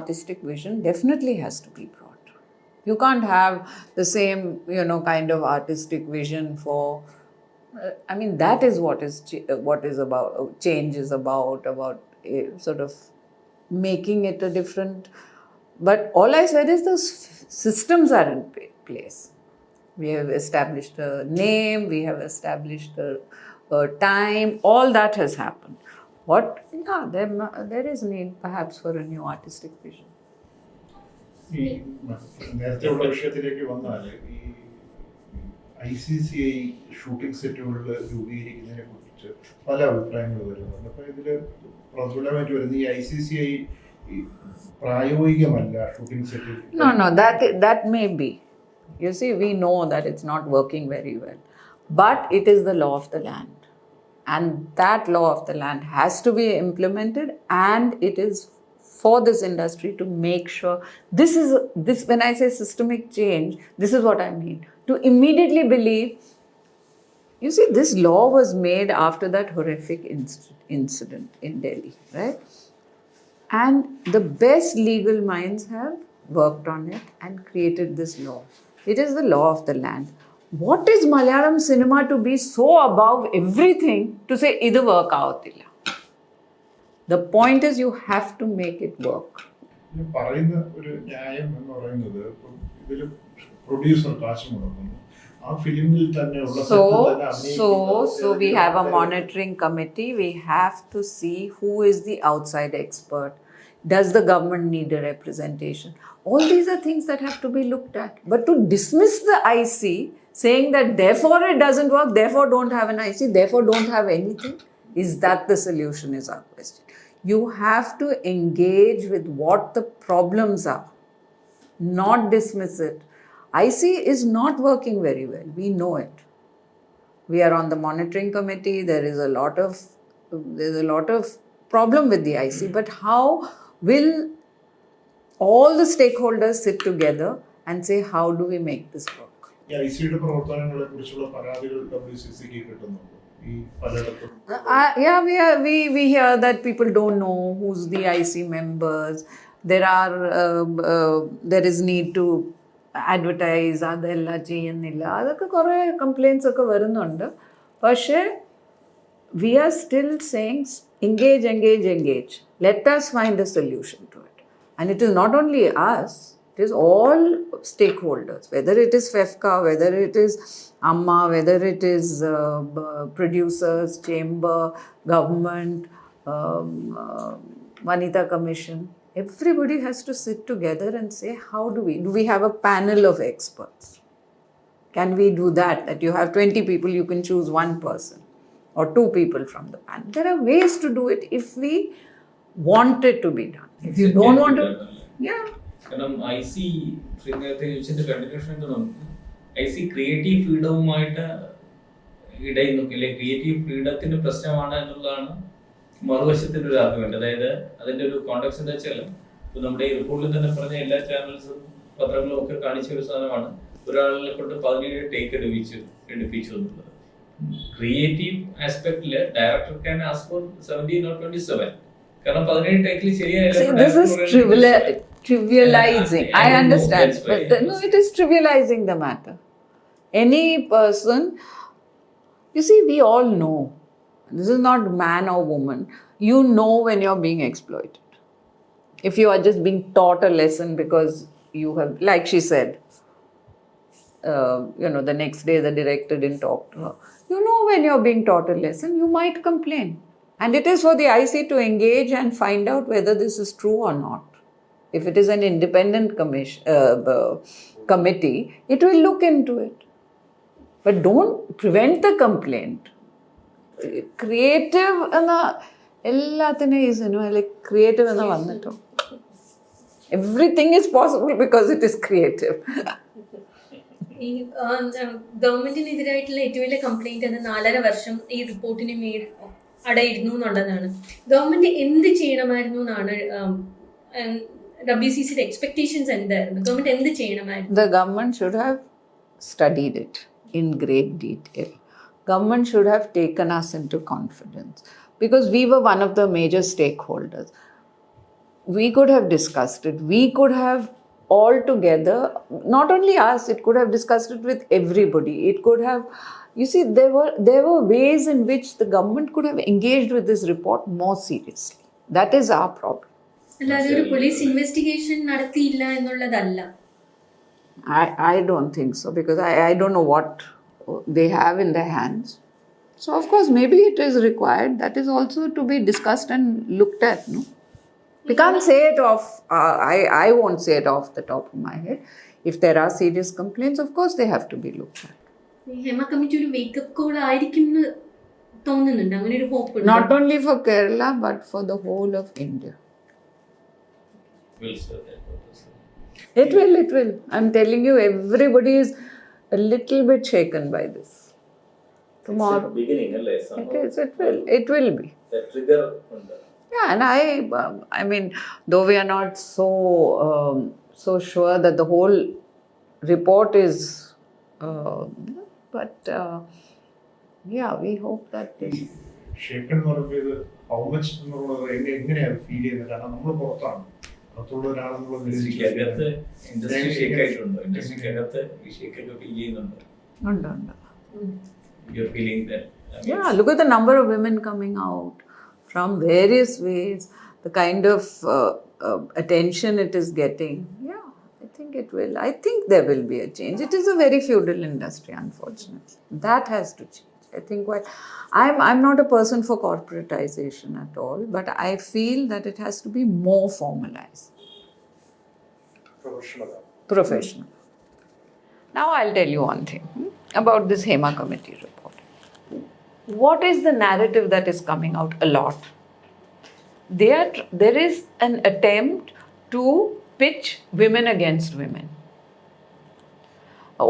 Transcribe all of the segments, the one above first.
artistic vision definitely has to be brought. You can't have the same, kind of artistic vision for. That is what is about. Change is about sort of making it a different. But all I said is the systems are in place. We have established a name. We have established a time. All that has happened. There is need perhaps for a new artistic vision. നേരത്തെ ഉള്ള വിഷയത്തിലേക്ക് വന്നാൽ ഈ ICCI shooting സെറ്റുകളിൽ രൂപീകരിക്കുന്നതിനെ കുറിച്ച് പല അഭിപ്രായങ്ങൾ വരുന്നുണ്ട്. അപ്പോൾ ഇതിൽ പ്രബലമായിട്ട് വരുന്ന ഈ ICCI പ്രായോഗികമല്ല ഷൂട്ടിംഗ് സെറ്റിൽ. No, that may be. You see, we know that it's not working very well, but it is the law of the land. And that law of the land has to be implemented, and it is for this industry to make sure this when I say systemic change, this is what I mean. To immediately believe, you see, this law was made after that horrific incident in Delhi, right? And the best legal minds have worked on it and created this law. It is the law of the land. What is Malayalam cinema to be so above everything to say, idu work avutilla? The point is you have to make it work. പറയുന്ന ഒരു ന്യായം എന്ന് പറയുന്നത് ഇതിൽ producer കാശ് മുടക്കുന്നു. ആ ഫിലിമിൽ തന്നെയുള്ള So we have a monitoring committee. We have to see who is the outside expert. Does the government need a representation? All these are things that have to be looked at. But to dismiss the IC, saying that therefore it doesn't work, therefore don't have an IC, therefore don't have anything, is that the solution, is our question. You have to engage with what the problems are, not dismiss it. IC is not working very well. We know it. We are on the monitoring committee. There is a lot of problem with the IC. But how will all the stakeholders sit together and say, how do we make this work? ICയുടെ പ്രവർത്തനങ്ങളെ കുറിച്ചുള്ള പരാതികൾ WCCക്ക് കിട്ടുന്നുണ്ട്. We hear that people don't know who's the IC members. There is need to advertise. Adella cheyyunnilla. Adakku kore complaints okke varunnuണ്ട്. പക്ഷേ we are still saying engage. Let us find a solution to it. And it is not only us, it is all stakeholders, whether it is FEFCA, whether it is Amma, whether it is producers, chamber, government, Vanita Commission. Everybody has to sit together and say, how do we have a panel of experts? Can we do that? That you have 20 people, you can choose one person or 2 people from the panel. There are ways to do it if we want it to be done. If you don't want to, കാരണം IC നേരത്തെ ചോദിച്ചതിന്റെ continuation എന്താണ്? IC creative ഫ്രീഡവുമായിട്ട് ഇടയിൽ നോക്കില്ലേ, creative ഫ്രീഡത്തിന്റെ പ്രശ്നമാണ് എന്നുള്ളതാണ് മറുവശത്തിന്റെ ഒരു argument. അതായത് അതിന്റെ ഒരു കോണ്ടെക്സ്റ്റ് എന്താ വെച്ചാൽ, ഇപ്പൊ നമ്മുടെ ഈ റിപ്പോർട്ടിൽ തന്നെ പറഞ്ഞ എല്ലാ ചാനൽസും പത്രങ്ങളും ഒക്കെ കാണിച്ച ഒരു സാധനമാണ്, ഒരാളിനെ കൊണ്ട് 17 ടേക്ക് എടുപ്പിച്ചു എന്നുള്ളത്. ക്രിയേറ്റീവ് ആസ്പെക്ടില് director can ask for 17 or 27. കാരണം 17 ടേക്കിൽ ശരിയായില്ല. This is trivializing. I understand, but no, it is trivializing the matter. Any person, you see, we all know. This is not man or woman. You know when you're being exploited. If you are just being taught a lesson because you have, like she said, the next day the director didn't talk to her. You know when you're being taught a lesson, you might complain. And it is for the IC to engage and find out whether this is true or not. If it is an independent committee, it will look into it. But don't prevent the complaint. Creative creative everything is possible because it is creative. ഈ ഗവൺമെന്റിനെതിരായിട്ടുള്ള ഏറ്റവും വലിയ complaint അത് 4.5 വർഷം ഈ റിപ്പോർട്ടിന് മേൽ അടയിരുന്നു എന്നുള്ളതാണ്. Government എന്ത് ചെയ്യണമായിരുന്നു എന്നാണ് WCCയുടെ എക്സ്പെക്ടേഷൻസ് എന്തായിരുന്നു? ഗവൺമെന്റ് എന്ത് ചെയ്യണമായിരുന്നു? The government should have studied it in great detail. Government should have taken us into confidence because we were one of the major stakeholders. we could have discussed it. We could have all together, not only us, it could have discussed it with everybody. It could have, you see, there were ways in which the government could have engaged with this report more seriously. That is our problem. അല്ലാതെ ഒരു police investigation നടത്തിയില്ല എന്നുള്ളതല്ല. I don't think so, because I don't know what they have in their hands. So of course maybe it is required. That is also to be discussed and looked at. No, we can't say it off. I won't say it off the top of my head. If there are serious complaints, of course they have to be looked at. Hema committee ഒരു wake up call ആയിരിക്കും എന്ന് തോന്നുന്നുണ്ട്. അങ്ങനെ ഒരു hope Not only for Kerala but for the whole of India. Will serve that purpose. It will. I'm telling you, everybody is a little bit shaken by this. Tomorrow. It's a beginning, alle, somehow. It will be. The trigger ഉണ്ട്. Yeah, and I mean, though we are not so sure that the whole report is, but yeah, we hope that this. Shaken എന്ന് പറയുമ്പോൾ ഇത് how much എന്നുള്ളത് എങ്ങനെയാണ് feel ചെയ്യുന്നത്? കാരണം നമ്മൾ പുറത്താണ്, പുറത്തുള്ള ഒരാളെന്നുള്ളത് ഇൻഡസ്ട്രിക്കകത്ത് ഇൻഡസ്ട്രി ഷേക്ക് ആയിട്ടുണ്ടോ? ഇൻഡസ്ട്രിക്കകത്ത് ഈ ഷേക്കൊക്കെ ഫീൽ ചെയ്യുന്നുണ്ടോ? ഉണ്ട്. You're feeling that? Yeah, look at the number of women coming out from various ways, the kind of attention it is getting. Yeah, I think it will. I think there will be a change. It is a very feudal industry, unfortunately. That has to change. I think I'm not a person for corporatization at all, but I feel that it has to be more formalized. Professional. Now I'll tell you one thing about this Hema Committee report. What is the narrative that is coming out a lot? There is an attempt to pitch women against women.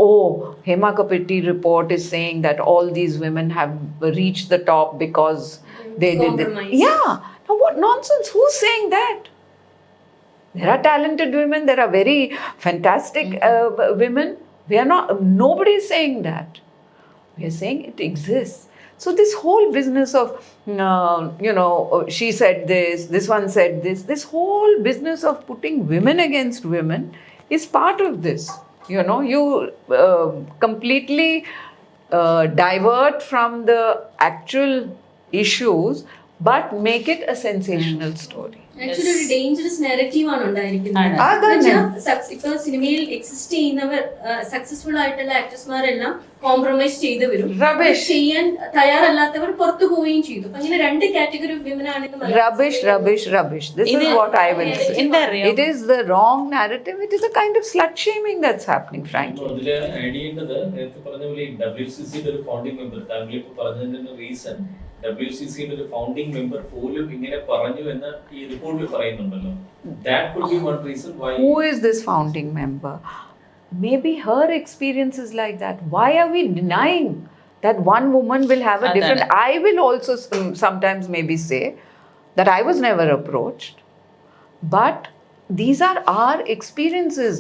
Oh, Hema Committee report is saying that all these women have reached the top because they did it. Yeah. Now what nonsense? Who's saying that? There are talented women. There are very fantastic women. Nobody is saying that. We are saying it exists. So this whole business of, she said this one said this whole business of putting women against women is part of this. You completely divert from the actual issues but make it a sensational story. Actually ഒരു dangerous narrative ആണ് ഉണ്ടായിരിക്കുന്നത്. ഇപ്പൊ സിനിമയിൽ exist ചെയ്യുന്നവർ successful ആയിട്ടുള്ള ആക്ടർമാരെല്ലാം compromise ചെയ്തവരും ചെയ്യാൻ തയ്യാറല്ലാത്തവർ പുറത്തു പോവുകയും ചെയ്തു. അങ്ങനെ രണ്ട് കാറ്റഗറി ഓഫ് വിമൻ ആണെന്ന്. Rubbish. This is what I will say. It is the wrong narrative. It is a kind of slut shaming that's happening, frankly. അതില് ആഡ് ചെയ്യേണ്ടത് നേരത്തെ പറഞ്ഞ പോലെ WCCയുടെ ഒരു ഫൗണ്ടിംഗ് മെമ്പർ, താങ്കൾ ഇപ്പോൾ പറഞ്ഞതിന്റെ റീസൺ WCCയുടെ ഒരു ഫൗണ്ടിംഗ് മെമ്പർ പോലും ഇങ്ങനെ പറഞ്ഞു എന്ന് ഈ റിപ്പോർട്ടിൽ പറയുന്നുണ്ടല്ലോ. That could be one reason why. Who is this founding member? Maybe her experience is like that. Why are we denying that one woman will have a different... I will also sometimes maybe say that I was never approached, but these are our experiences.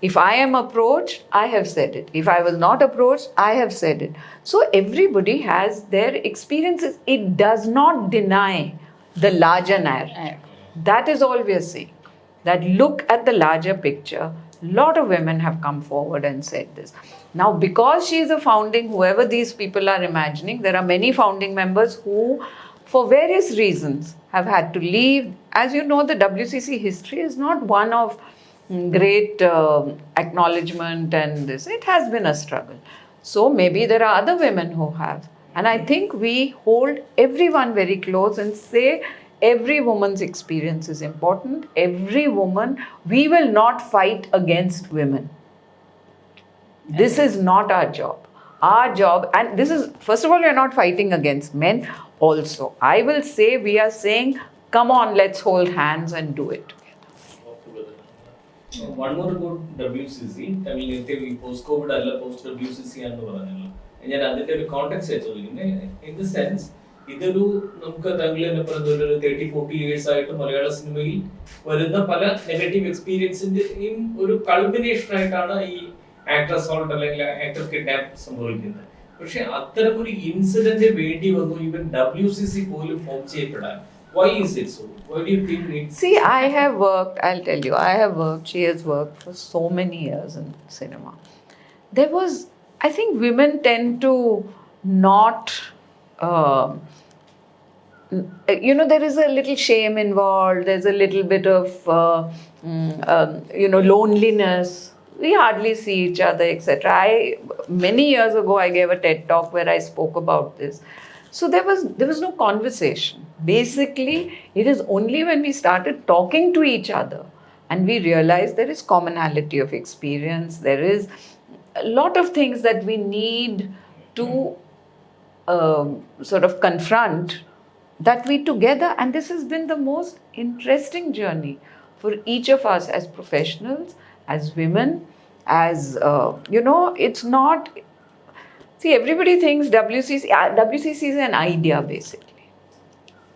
If I am approached, I have said it. If I was not approached, I have said it. So everybody has their experiences. It does not deny the larger narrative. That is all we are saying. That look at the larger picture. A lot of women have come forward and said this. Now, because she is a founding, whoever these people are imagining, there are many founding members who, for various reasons, have had to leave. As you know, the WCC history is not one of great acknowledgement and this. It has been a struggle. So maybe there are other women who have. And I think we hold everyone very close and say every woman's experience is important. Every woman, we will not fight against women. This is not our job. Our job, and this is, first of all, we are not fighting against men also. I will say, we are saying, come on, let's hold hands and do it. One more about WCC. I mean, post-COVID അല്ല post-WCC ആണെന്ന് പറഞ്ഞല്ലോ. ഞാൻ അതിന്റെ ഒരു context വെച്ചോളിക്കുന്നത്. In the sense, ഇതൊരു നമുക്ക് താങ്കൾ തന്നെ പറഞ്ഞ ഒരു 30-40 ഇയേഴ്സ് ആയിട്ട് മലയാള സിനിമയിൽ വരുന്ന പല നെഗറ്റീവ് എക്സ്പീരിയൻസിന്റെയും ഒരു കൾമിനേഷൻ ആയിട്ടാണ് ഈ ആക്ടർ അസോൾട്ട് അല്ലെങ്കിൽ ആക്ടർ കിഡ്നാപ്പ് സംഭവിക്കുന്നത്. പക്ഷെ അത്തരം ഒരു ഇൻസിഡന്റ് വേണ്ടി വന്നു ഈവൻ WCC പോലും ഫോം ചെയ്യപ്പെടാൻ. Why is it so? Why do you think it? See, I have worked, I'll tell you, she has worked for so many years in cinema. I think women tend to not, there is a little shame involved, there's a little bit of, loneliness. We hardly see each other, etc. Many years ago, I gave a TED talk where I spoke about this. So there was no conversation. Basically, it is only when we started talking to each other and we realized there is commonality of experience, there is a lot of things that we need to sort of confront, that we together, and this has been the most interesting journey for each of us as professionals, as women, as, it's not, see, everybody thinks WCC is an idea basically.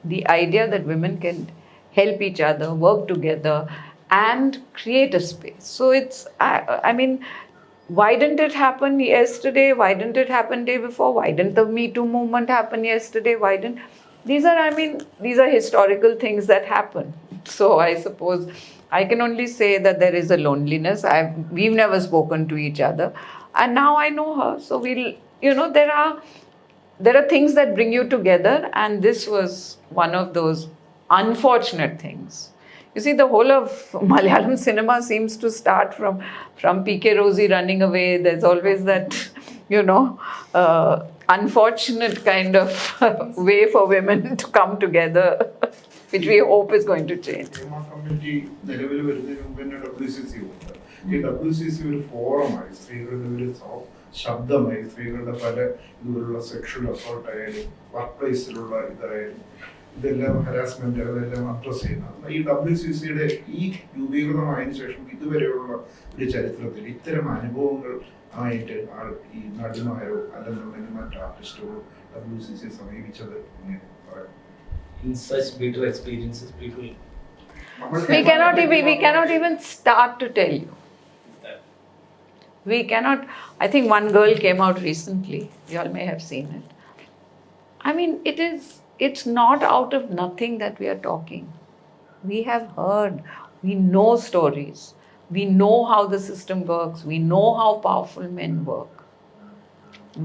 The idea that women can help each other, work together, and create a space. So it's, I mean, why didn't it happen yesterday? Why didn't it happen day before? Why didn't the Me Too movement happen yesterday? These are historical things that happen. So I suppose I can only say that there is a loneliness. We've never spoken to each other. And now I know her. So there are things that bring you together. And this was one of those unfortunate things. You see, the whole of Malayalam cinema seems to start from PK Rosie running away. There's always that, unfortunate kind of way for women to come together, which we hope is going to change. Hema Committee നിലവിൽ വരുന്നതിന് മുമ്പ് തന്നെ WCC ഉണ്ട്. ഈ WCC ഒരു ഫോറമായി, സ്ത്രീകളുടെ ഒരു ശബ്ദമായി, സ്ത്രീകളുടെ പല ഇതുപോലുള്ള സെക്ഷൽ അസോൾട്ട് ആയാലും വർക്ക് പ്ലേസിലുള്ള ഇതായാലും ഇതെല്ലാം ഹരാസ്മെന്റ് അതെല്ലാം അഡ്രസ് ചെയ്യുന്നത്. ഈ WCCയുടെ ഈ രൂപീകൃതമായതിനു ശേഷം ഇതുവരെയുള്ള ഒരു ചരിത്രത്തിൽ ഇത്തരം അനുഭവങ്ങൾ ആയിട്ട് ഈ നടന്മാരോ അല്ലെന്നുണ്ടെങ്കിൽ മറ്റ് ആർട്ടിസ്റ്റുകളോ WCC സമീപിച്ചത് ഇങ്ങനെ പറയാം. In such bitter experiences, people. We cannot even start to tell you. We cannot. I think one girl came out recently. You all may have seen it. I mean, it's not out of nothing that we are talking. We have heard, we know stories. We know how the system works. We know how powerful men work.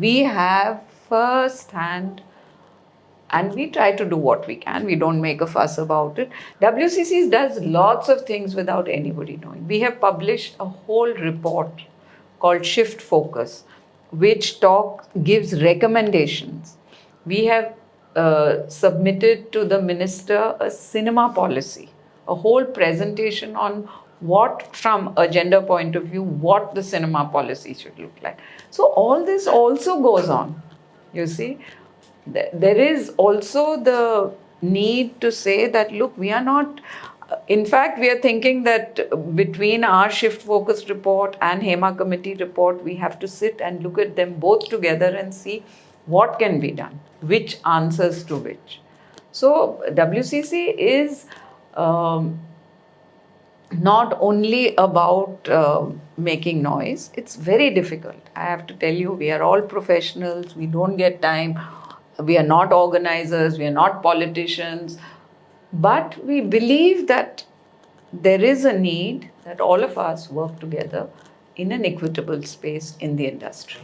We have first-hand, and we try to do what we can. We don't make a fuss about it. WCC does lots of things without anybody knowing. We have published a whole report called Shift Focus, which gives recommendations. We have submitted to the minister a cinema policy, a whole presentation on what, from a gender point of view, what the cinema policy should look like. So all this also goes on, you see. There is also the need to say that, look, we are not, in fact, we are thinking that between our Shift Focus report and Hema Committee report, we have to sit and look at them both together and see what can be done, which answers to which. So WCC is not only about making noise. It's very difficult. I have to tell you, we are all professionals. We don't get time. We are not organizers. We are not politicians. But we believe that there is a need that all of us work together in an equitable space in the industry.